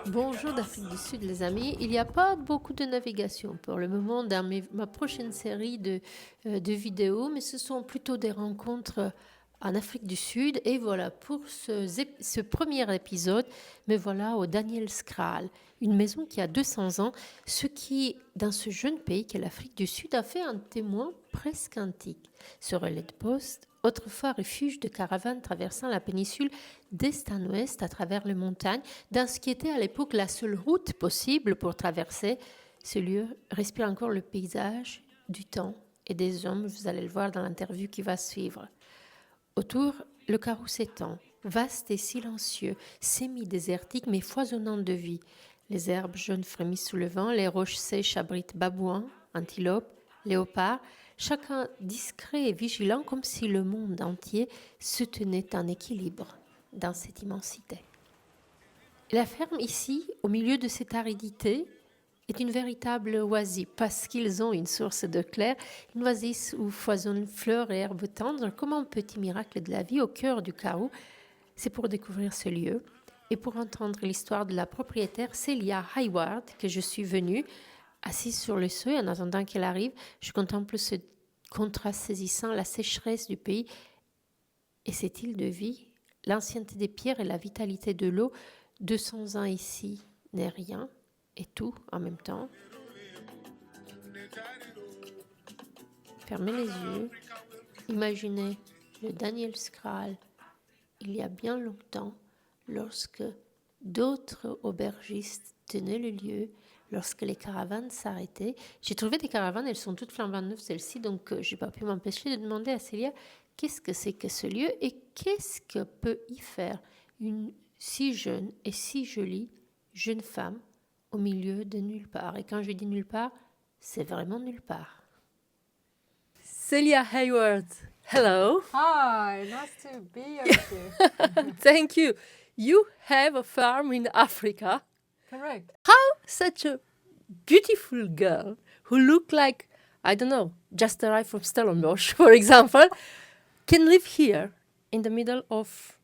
Bonjour d'Afrique du Sud les amis, il n'y a pas beaucoup de navigation pour le moment dans ma prochaine série de vidéos, mais ce sont plutôt des rencontres en Afrique du Sud. Et voilà pour ce premier épisode, me voilà au Kraal, une maison qui a 200 ans, ce qui dans ce jeune pays qu'est l'Afrique du Sud a fait un témoin presque antique. Ce relais de poste, autrefois refuge de caravanes traversant la péninsule d'est en ouest à travers les montagnes, dans ce qui était à l'époque la seule route possible pour traverser ce lieu, respire encore le paysage, du temps et des hommes, vous allez le voir dans l'interview qui va suivre. Autour, le Karoo s'étend, vaste et silencieux, semi-désertique mais foisonnant de vie. Les herbes jaunes frémissent sous le vent, les roches sèches abritent babouins, antilopes, léopards, chacun discret et vigilant comme si le monde entier se tenait en équilibre dans cette immensité. La ferme ici, au milieu de cette aridité, est une véritable oasis parce qu'ils ont une source d'eau claire, une oasis où foisonnent fleurs et herbes tendres comme un petit miracle de la vie au cœur du Karoo. C'est pour découvrir ce lieu et pour entendre l'histoire de la propriétaire Celia Hayward que je suis venue. Assise sur le seuil en attendant qu'elle arrive, je contemple ce contraste saisissant, la sécheresse du pays et cette île de vie, l'ancienneté des pierres et la vitalité de l'eau. 200 ans ici n'est rien et tout en même temps. Fermez les yeux, imaginez le Kraal il y a bien longtemps, lorsque d'autres aubergistes tenaient le lieu, lorsque les caravanes s'arrêtaient. J'ai trouvé des caravanes, elles sont toutes flambant neuves celles-ci, donc je n'ai pas pu m'empêcher de demander à Celia qu'est-ce que c'est que ce lieu et qu'est-ce que peut y faire une si jeune et si jolie jeune femme au milieu de nulle part. Et quand je dis nulle part, c'est vraiment nulle part. Celia Hayward, hello. Hi, nice to be with you. Thank you. You have a farm in Africa. Correct. How such a beautiful girl who look like, I don't know, just arrived from Stellenbosch, for example, can live here in the middle of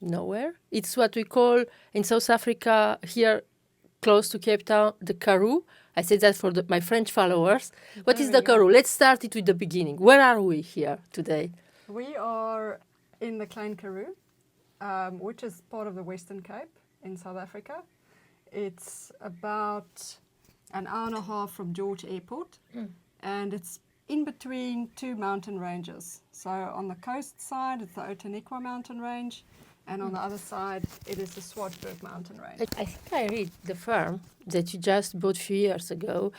nowhere? It's what we call in South Africa, here close to Cape Town, the Karoo. I say that for my French followers. What is the Karoo? Let's start it with the beginning. Where are we here today? We are in the Klein Karoo, which is part of the Western Cape in South Africa. It's about an hour and a half from George Airport, and it's in between two mountain ranges. So on the coast side, it's the Outeniqua mountain range, and on the other side, it is the Swartberg mountain range. I think I read the farm that you just bought a few years ago,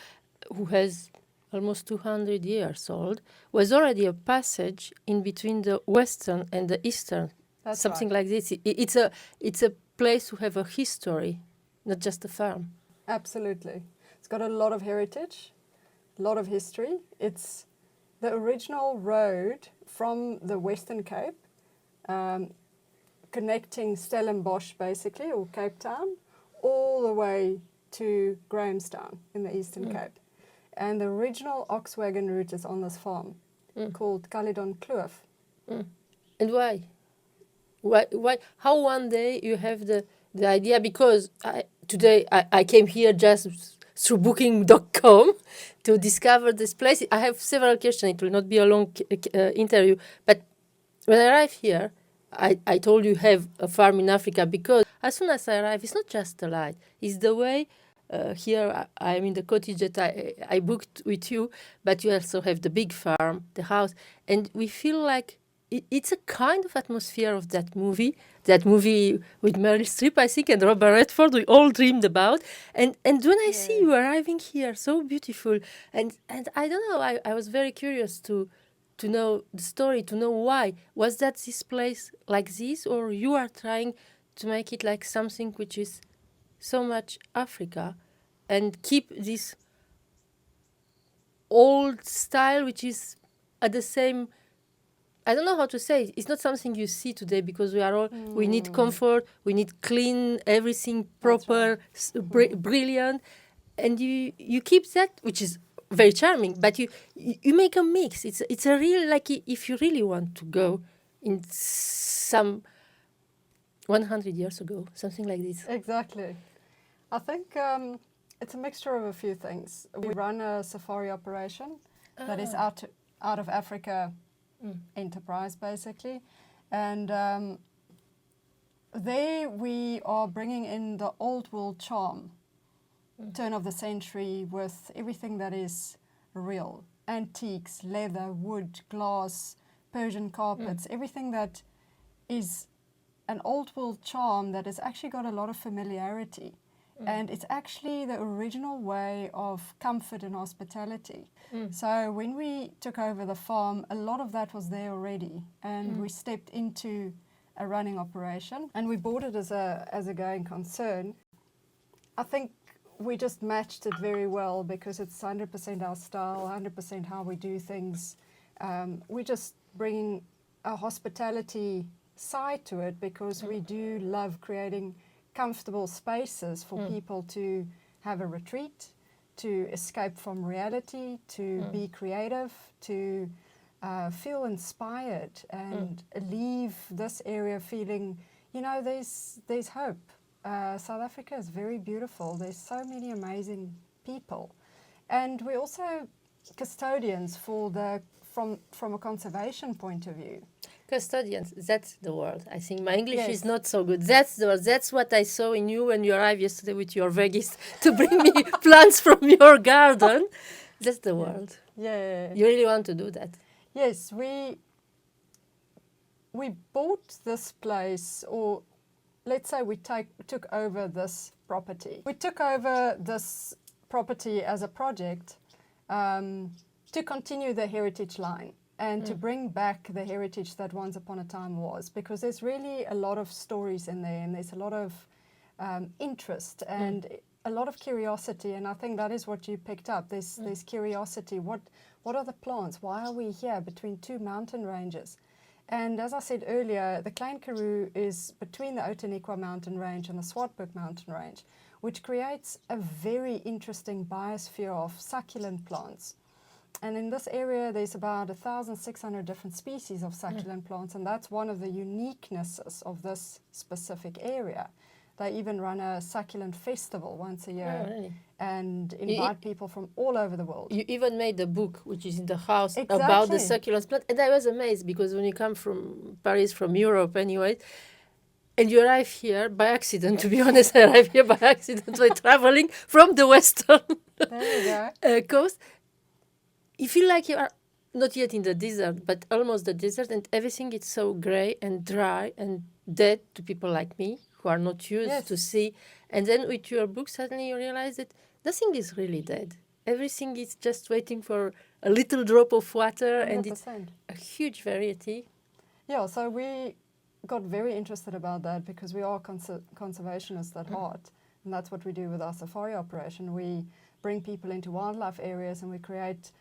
who has almost 200 years old, was already a passage in between the western and the eastern. That's something right. like this. It's a place to have a history, not just a farm. Absolutely. It's got a lot of heritage, a lot of history. It's the original road from the Western Cape, connecting Stellenbosch basically, or Cape Town, all the way to Grahamstown in the Eastern Cape. And the original ox wagon route is on this farm called Caledon Kloof. And why? Why? How one day you have the idea? Because today I came here just through booking.com to discover this place. I have several questions. It will not be a long interview. But when I arrived here, I told you have a farm in Africa because as soon as I arrived, it's not just the light. It's the way here I am in the cottage that I booked with you, but you also have the big farm, the house. And we feel like it's a kind of atmosphere of that movie with Meryl Streep, I think, and Robert Redford, we all dreamed about. And when I see you arriving here, so beautiful, and I don't know, I was very curious to know the story, to know why. Was that this place like this, or you are trying to make it like something which is so much Africa and keep this old style which is at the same, I don't know how to say it. It's not something you see today because we are all, we need comfort, we need clean, everything proper, brilliant. And you keep that, which is very charming, but you make a mix. It's a real, like if you really want to go in some 100 years ago, something like this. Exactly. I think it's a mixture of a few things. We run a safari operation that is out of Africa enterprise, basically. And there we are bringing in the old world charm, turn of the century, with everything that is real. Antiques, leather, wood, glass, Persian carpets, everything that is an old world charm that has actually got a lot of familiarity. And it's actually the original way of comfort and hospitality. So when we took over the farm, a lot of that was there already. And we stepped into a running operation. And we bought it as a going concern. I think we just matched it very well because it's 100% our style, 100% how we do things. We're just bringing a hospitality side to it because we do love creating comfortable spaces for people to have a retreat, to escape from reality, to be creative, to feel inspired and leave this area feeling, you know, there's hope. South Africa is very beautiful. There's so many amazing people. And we're also custodians for from a conservation point of view. Custodians, that's the word. I think my English is Yes. not so good. That's the word. That's what I saw in you when you arrived yesterday with your veggies to bring me plants from your garden. That's the word. Yeah. You really want to do that? Yes, we bought this place, or let's say we took over this property. We took over this property as a project to continue the heritage line and to bring back the heritage that once upon a time was, because there's really a lot of stories in there, and there's a lot of interest and a lot of curiosity, and I think that is what you picked up. There's curiosity. What are the plants? Why are we here between two mountain ranges? And as I said earlier, the Klein Karoo is between the Outeniqua mountain range and the Swartberg mountain range, which creates a very interesting biosphere of succulent plants. And in this area, there's about 1,600 different species of succulent plants, and that's one of the uniquenesses of this specific area. They even run a succulent festival once a year. Oh, really? And invite people from all over the world. You even made a book, which is in the house, Exactly. about the succulent plant. And I was amazed because when you come from Paris, from Europe anyway, and you arrive here by accident, to be honest, I arrived here by accident by traveling from the western There you go. coast. You feel like you are not yet in the desert, but almost the desert, and everything is so grey and dry and dead to people like me who are not used to see. And then with your book, suddenly you realize that nothing is really dead. Everything is just waiting for a little drop of water, 100%. and it's a huge variety. Yeah, so we got very interested about that because we are conservationists at heart, and that's what we do with our safari operation. We bring people into wildlife areas and we create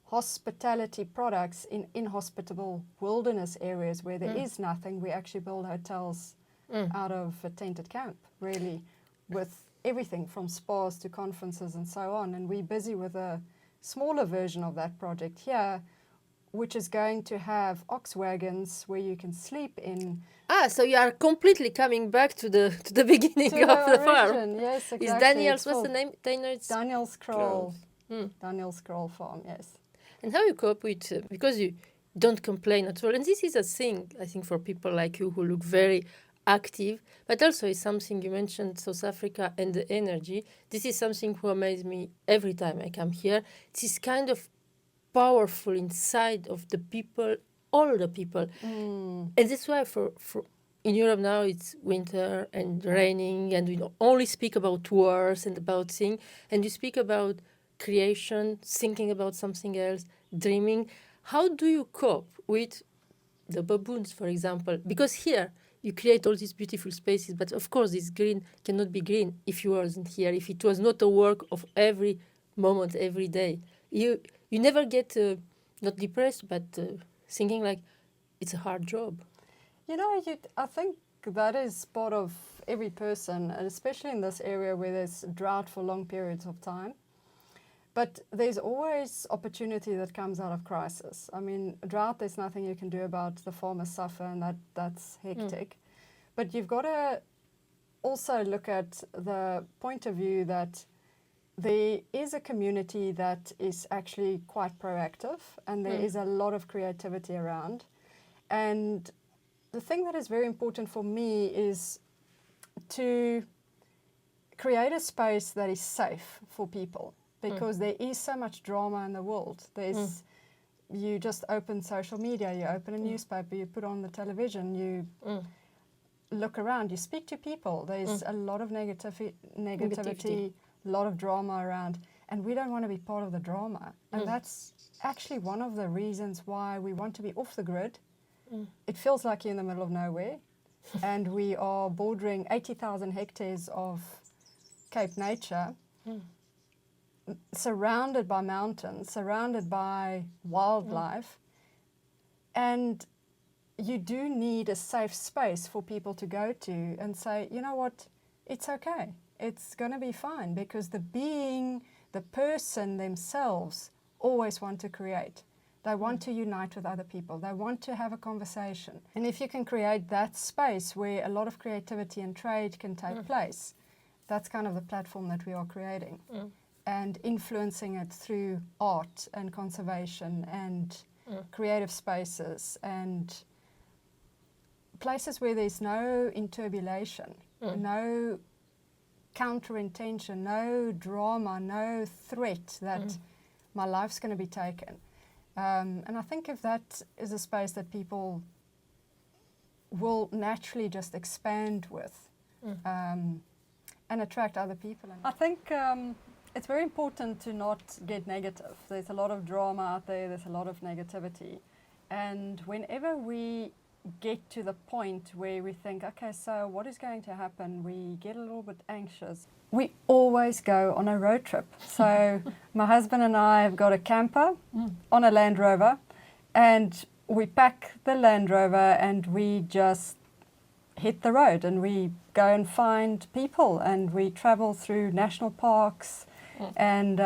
hospitality products in inhospitable wilderness areas where there is nothing. We actually build hotels out of a tented camp, really, with everything from spas to conferences and so on. And we're busy with a smaller version of that project here, which is going to have ox wagons where you can sleep in. So you are completely coming back to the beginning of the farm. origin. Yes, exactly. Is Daniel's, It's what's the called name? Daniel's Kraal. Daniel's Kraal farm, yes. And how you cope with, because you don't complain at all. And this is a thing, I think, for people like you who look very active, but also it's something you mentioned, South Africa and the energy. This is something who amazes me every time I come here. It is kind of powerful inside of the people, all the people. And that's why for in Europe now it's winter and raining, and we only speak about wars and about things, and you speak about creation, thinking about something else, dreaming. How do you cope with the baboons, for example? Because here you create all these beautiful spaces, but of course this green cannot be green if you wasn't here, if it was not a work of every moment, every day. You never get not depressed, but thinking like it's a hard job. You know, I think that is part of every person, and especially in this area where there's drought for long periods of time. But there's always opportunity that comes out of crisis. I mean, drought, there's nothing you can do about. The farmers suffer, and that's hectic. But you've got to also look at the point of view that there is a community that is actually quite proactive, and there is a lot of creativity around. And the thing that is very important for me is to create a space that is safe for people, because there is so much drama in the world. There's you just open social media, you open a newspaper, you put on the television, you look around, you speak to people. There's a lot of negativity, a lot of drama around, and we don't want to be part of the drama. And that's actually one of the reasons why we want to be off the grid. It feels like you're in the middle of nowhere, and we are bordering 80,000 hectares of Cape nature, surrounded by mountains, surrounded by wildlife, and you do need a safe space for people to go to and say, you know what, it's okay, it's going to be fine, because the person themselves always want to create. They want to unite with other people. They want to have a conversation. And if you can create that space where a lot of creativity and trade can take place, that's kind of the platform that we are creating. And influencing it through art and conservation and creative spaces and places where there's no interbulation, no counter-intention, no drama, no threat that my life's going to be taken. And I think if that is a space that people will naturally just expand with and attract other people. I think it's very important to not get negative. There's a lot of drama out there, there's a lot of negativity. And whenever we get to the point where we think, okay, so what is going to happen? We get a little bit anxious. We always go on a road trip. So my husband and I have got a camper on a Land Rover, and we pack the Land Rover and we just hit the road, and we go and find people, and we travel through national parks and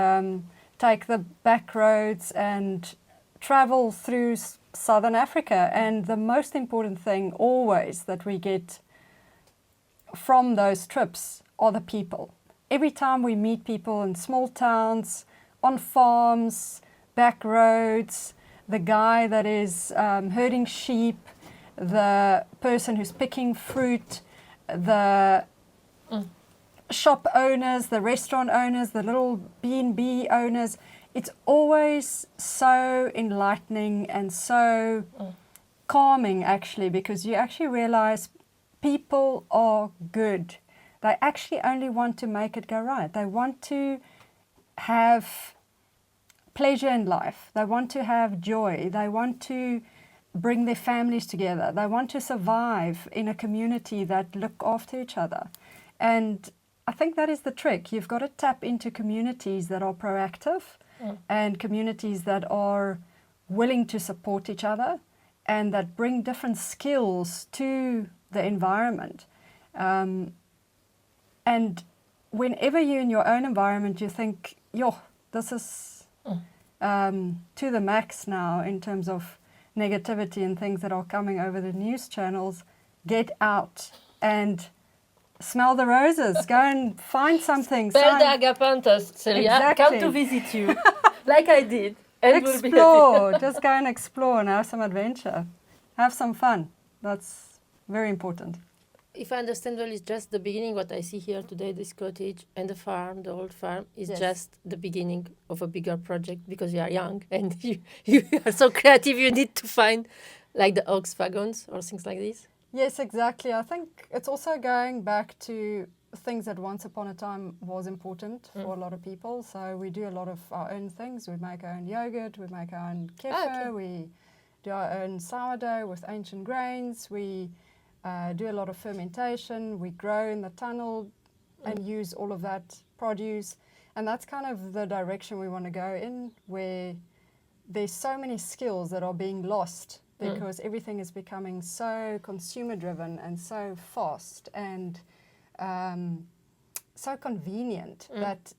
take the back roads and travel through Southern Africa. And the most important thing always that we get from those trips are the people. Every time we meet people in small towns, on farms, back roads, the guy that is herding sheep, the person who's picking fruit, the shop owners, the restaurant owners, the little B&B owners. It's always so enlightening and so calming, actually, because you actually realize people are good. They actually only want to make it go right. They want to have pleasure in life. They want to have joy. They want to bring their families together. They want to survive in a community that look after each other. And I think that is the trick. You've got to tap into communities that are proactive and communities that are willing to support each other and that bring different skills to the environment. And whenever you're in your own environment, you think, yo, this is to the max now in terms of negativity and things that are coming over the news channels. Get out and smell the roses. Go and find something. Bel de agapantas, Celia. Exactly. Come to visit you, like I did. And we'll be Explore. happy. Just go and explore and have some adventure. Have some fun. That's very important. If I understand well, it's just the beginning. What I see here today, this cottage and the farm, the old farm, is just the beginning of a bigger project, because you are young and you are so creative. You need to find like the ox wagons or things like this. Yes, exactly. I think it's also going back to things that once upon a time was important for a lot of people. So we do a lot of our own things. We make our own yogurt, we make our own kefir, we do our own sourdough with ancient grains, we do a lot of fermentation, we grow in the tunnel and use all of that produce. And that's kind of the direction we want to go in, where there's so many skills that are being lost because everything is becoming so consumer driven and so fast and so convenient that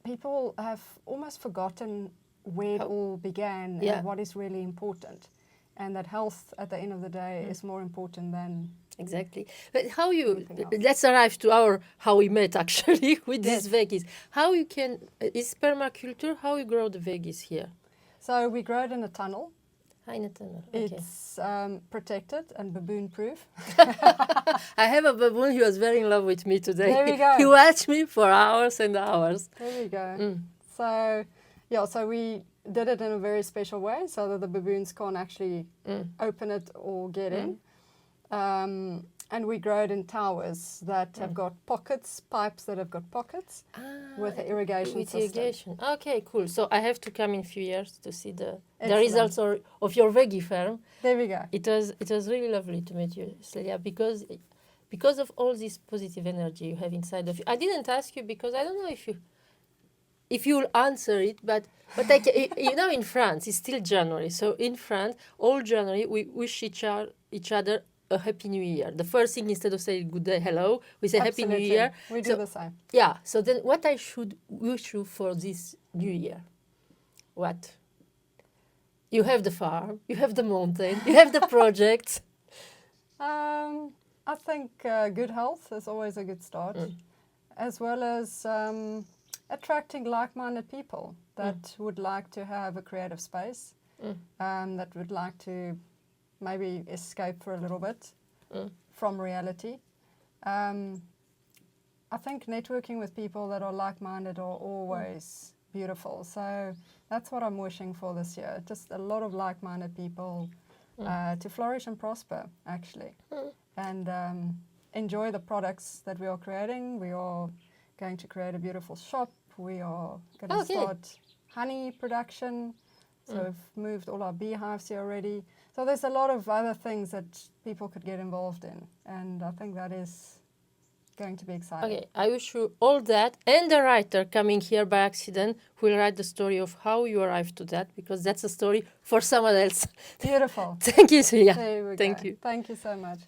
people have almost forgotten where it How- all began Yeah. and what is really important. And that health at the end of the day is more important than Exactly. But how you, Anything else? let's arrive to our, how we met actually with Yes. these veggies. How you can, is permaculture, how you grow the veggies here? So we grow it in a tunnel. Heineken, okay. It's protected and baboon proof. I have a baboon, he was very in love with me today. There we go. He watched me for hours and hours. There we go. Mm. So yeah, so we did it in a very special way so that the baboons can't actually open it or get in. And we grow it in towers that have got pockets, pipes that have got pockets with the irrigation With system. irrigation. Okay, cool. So I have to come in a few years to see the Excellent. results of your veggie farm. There we go. It was really lovely to meet you, Celia, because of all this positive energy you have inside of you. I didn't ask you because I don't know if you'll answer it, but in France it's still January. So in France, all January we wish each other a happy new year. The first thing, instead of saying good day, hello, we say happy new Absolutely. year. We do So- the same. Yeah. So then, what I should wish you for this new year? What? You have the farm, you have the mountain, you have the projects. I think good health is always a good start, as well as attracting like-minded people that would like to have a creative space, that would like to maybe escape for a little bit from reality. I think networking with people that are like-minded are always beautiful. So that's what I'm wishing for this year. Just a lot of like-minded people to flourish and prosper, actually. And enjoy the products that we are creating. We are going to create a beautiful shop. We are going to Okay. start honey production. So we've moved all our beehives here already. So there's a lot of other things that people could get involved in. And I think that is going to be exciting. Okay, I wish you all that, and the writer coming here by accident who will write the story of how you arrived to that, because that's a story for someone else. Beautiful. Thank you, Celia. There we Thank go. you. Thank you so much.